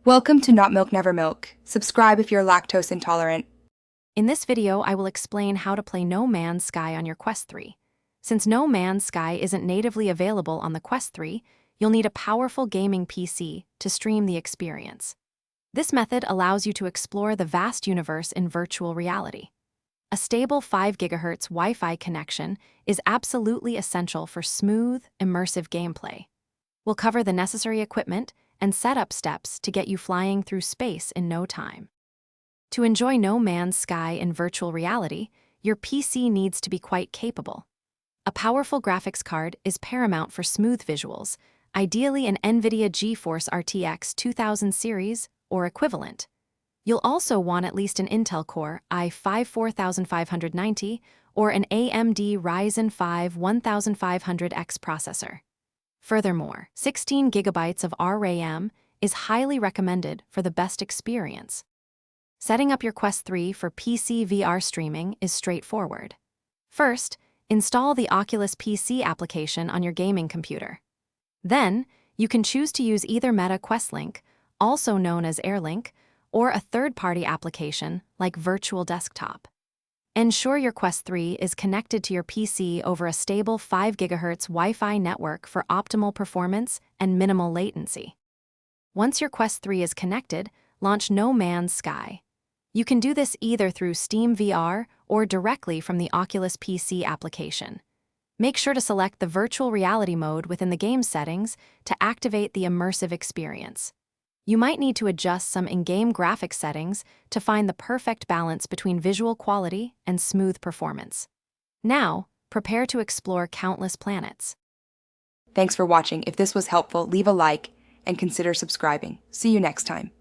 Welcome to Not Milk Never Milk. Subscribe if you're lactose intolerant. In this video, I will explain how to play No Man's Sky on your Quest 3. Since No Man's Sky isn't natively available on the Quest 3, you'll need a powerful gaming PC to stream the experience. This method allows you to explore the vast universe in virtual reality. A stable 5 GHz Wi-Fi connection is absolutely essential for smooth, immersive gameplay. We'll cover the necessary equipment and setup steps to get you flying through space in no time. To enjoy No Man's Sky in virtual reality, your PC needs to be quite capable. A powerful graphics card is paramount for smooth visuals, ideally an NVIDIA GeForce RTX 2000 series or equivalent. You'll also want at least an Intel Core i5 4590 or an AMD Ryzen 5 1500X processor. Furthermore, 16 GB of RAM is highly recommended for the best experience. Setting up your Quest 3 for PC VR streaming is straightforward. First, install the Oculus PC application on your gaming computer. Then, you can choose to use either Meta Quest Link, also known as AirLink, or a third-party application like Virtual Desktop. Ensure your Quest 3 is connected to your PC over a stable 5 GHz Wi-Fi network for optimal performance and minimal latency. Once your Quest 3 is connected, launch No Man's Sky. You can do this either through Steam VR or directly from the Oculus PC application. Make sure to select the virtual reality mode within the game settings to activate the immersive experience. You might need to adjust some in-game graphics settings to find the perfect balance between visual quality and smooth performance. Now, prepare to explore countless planets. Thanks for watching. If this was helpful, leave a like and consider subscribing. See you next time.